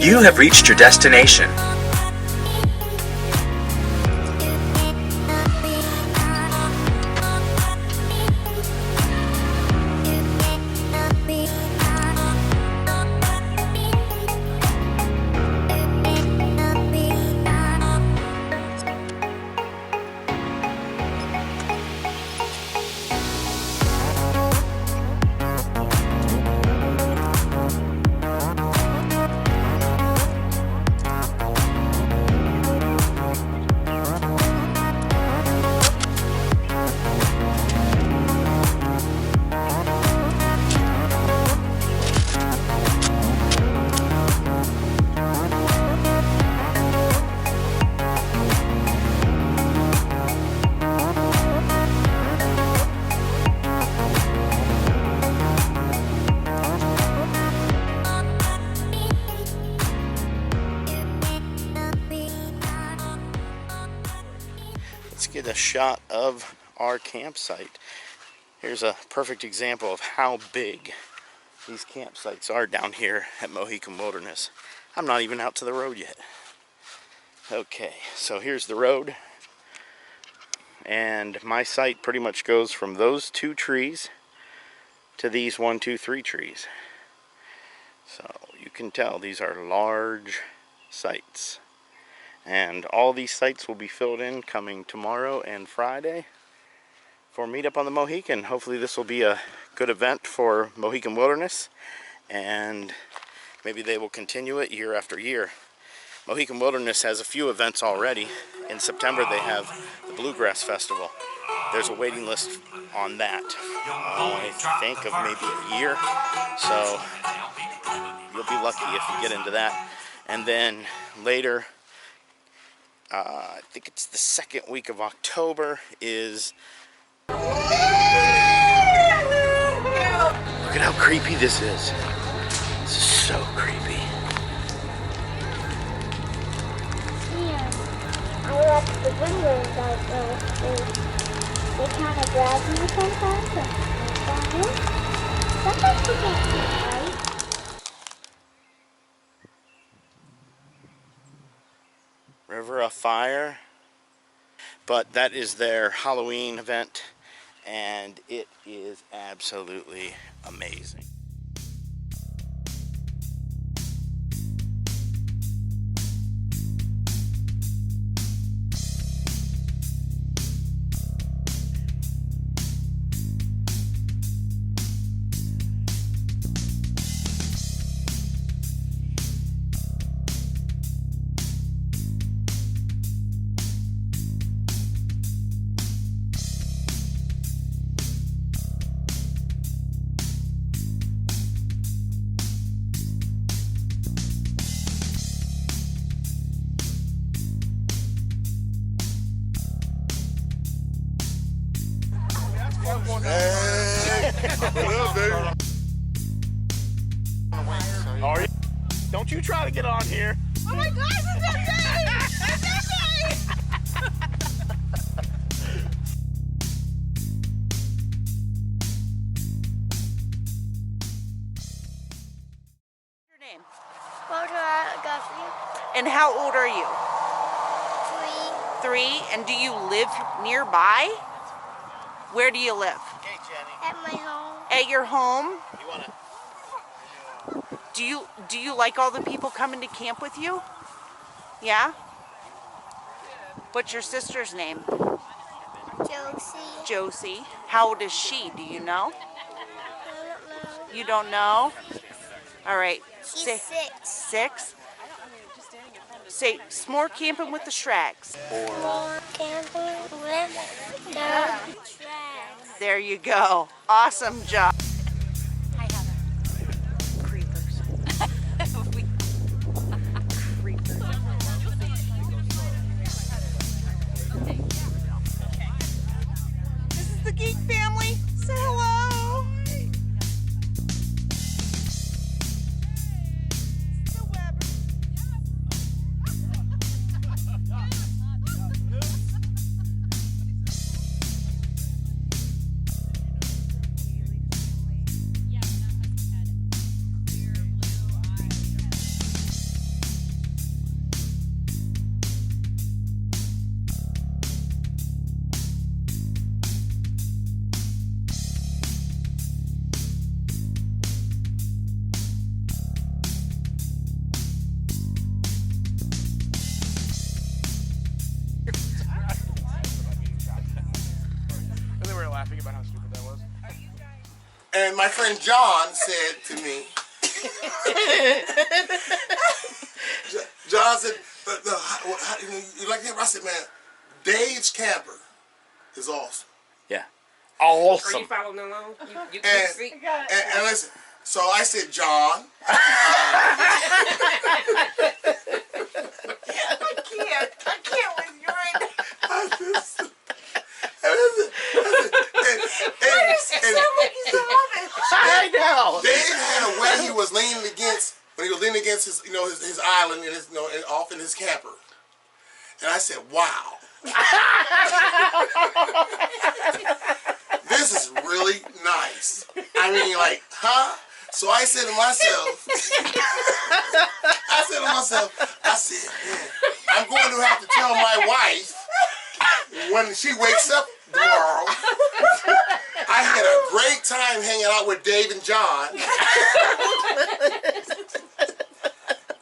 You have reached your destination. Let's get a shot of our campsite. Here's a perfect example of how big these campsites are down here at Mohican Wilderness. I'm not even out to the road yet. Okay, so here's the road. And my site pretty much goes from those 2 trees to these 1, 2, 3 trees. So you can tell these are large sites. And all these sites will be filled in coming tomorrow and Friday for Meetup on the Mohican. Hopefully this will be a good event for Mohican Wilderness, and maybe they will continue it year after year. Mohican Wilderness has a few events already. In September they have the Bluegrass Festival. There's a waiting list on that. I think of maybe a year, so you'll be lucky if you get into that. And then later, I think it's the 2nd week of October is... Look at how creepy this is. This is so creepy. Yeah, I like the windows out there. They kind of grab me sometimes. Sometimes we can't see, right? River of Fire, but that is their Halloween event, and it is absolutely amazing. Are you? Don't you try to get on here. Oh my gosh, it's okay! It's okay! Your name? And how old are you? 3. 3. And do you live nearby? Where do you live? Hey, Jenny. At my home. At your home? You wanna? Do you like all the people coming to camp with you? Yeah? What's your sister's name? Josie. Josie. How old is she? Do you know? I don't know. You don't know? All right. She's 6. 6? Say, s'more camping with the Schraggs. More camping with the Schraggs. There you go. Awesome job. Hi, Heather. Creepers. Creepers. This is the Geek family. Say hello. And my friend John said to me, John said, you like that? I said, man, Dave's camper is awesome. Yeah. Are Awesome. you following along? You And, see? and listen, so I said, John. I can't with you right now. I know. Dave had a way he was leaning against, when he was leaning against his, his island and his, off in his camper. And I said, wow. This is really nice. I mean, like, huh? So I said to myself, I said, man, I'm going to have to tell my wife when she wakes up tomorrow. I had a great time hanging out with Dave and John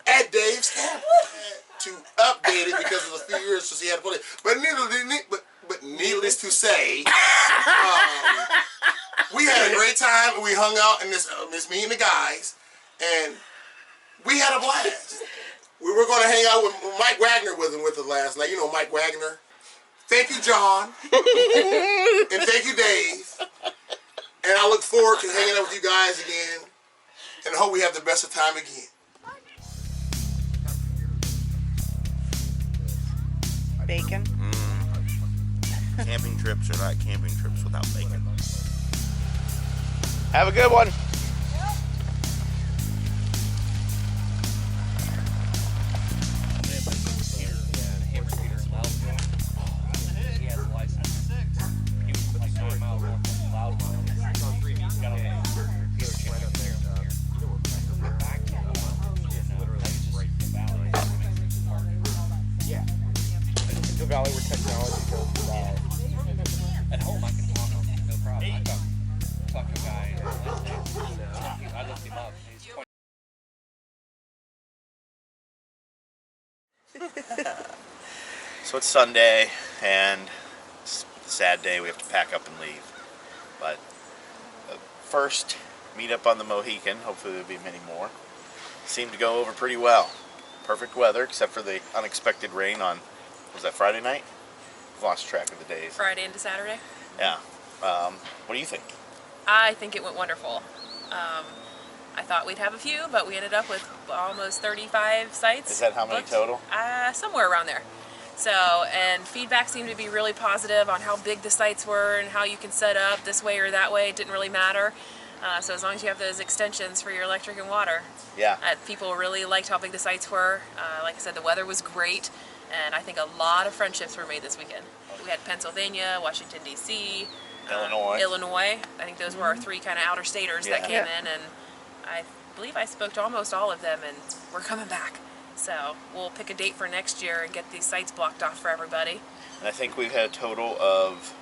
at Dave's camp. To update it because it was a few years since he had to put it. But needless to say, we had a great time. We hung out in this me and the guys, and we had a blast. We were going to hang out with Mike Wagner with us last night. You know Mike Wagner. Thank you, John, and thank you, Dave. And I look forward to hanging out with you guys again, and I hope we have the best of time again. Bacon. Camping trips are not camping trips without bacon. Have a good one. Valley where technology goes without. At home, I can talk no problem. I talk to a guy Wednesday. I looked him up. He's So it's Sunday, and it's a sad day. We have to pack up and leave. But the first meetup on the Mohican, hopefully there'll be many more, seemed to go over pretty well. Perfect weather, except for the unexpected rain on, was that Friday night? I've lost track of the days. Friday into Saturday. Yeah. What do you think? I think it went wonderful. I thought we'd have a few, but we ended up with almost 35 sites. Is that how many booked. total? Somewhere around there. So, and feedback seemed to be really positive on how big the sites were and how you can set up this way or that way. It didn't really matter. So as long as you have those extensions for your electric and water. Yeah. People really liked how big the sites were. Like I said, the weather was great, and I think a lot of friendships were made this weekend. We had Pennsylvania, Washington, D.C., Illinois. I think those were our three kind of outer staters that came in, and I believe I spoke to almost all of them, and we're coming back. So we'll pick a date for next year and get these sites blocked off for everybody. And I think we've had a total of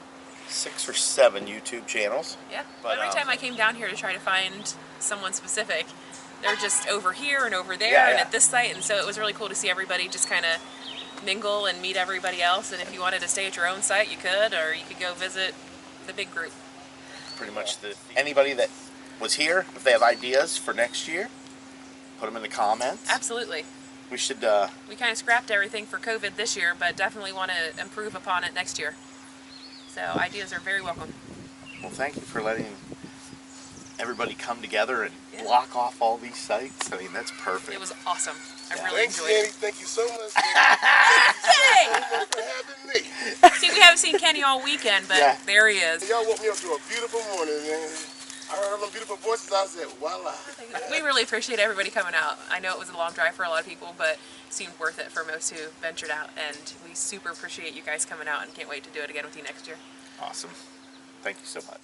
6 or 7 YouTube channels. Yeah, but every time I came down here to try to find someone specific, they're just over here and over there and at this site, and so it was really cool to see everybody just kind of mingle and meet everybody else. And if you wanted to stay at your own site, you could, or you could go visit the big group. Pretty much anybody that was here, if they have ideas for next year, put them in the comments. Absolutely. We should. We kind of scrapped everything for COVID this year, but definitely want to improve upon it next year. So ideas are very welcome. Well, thank you for letting everybody come together and block off all these sites. I mean, that's perfect. It was awesome. I really enjoyed Kenny. it. Thank you so much for having me. See, we haven't seen Kenny all weekend, but there he is. Y'all woke me up to a beautiful morning, man. I heard them beautiful voices. I said, voila. We really appreciate everybody coming out. I know it was a long drive for a lot of people, but it seemed worth it for most who ventured out, and we super appreciate you guys coming out and can't wait to do it again with you next year. Awesome. Thank you so much.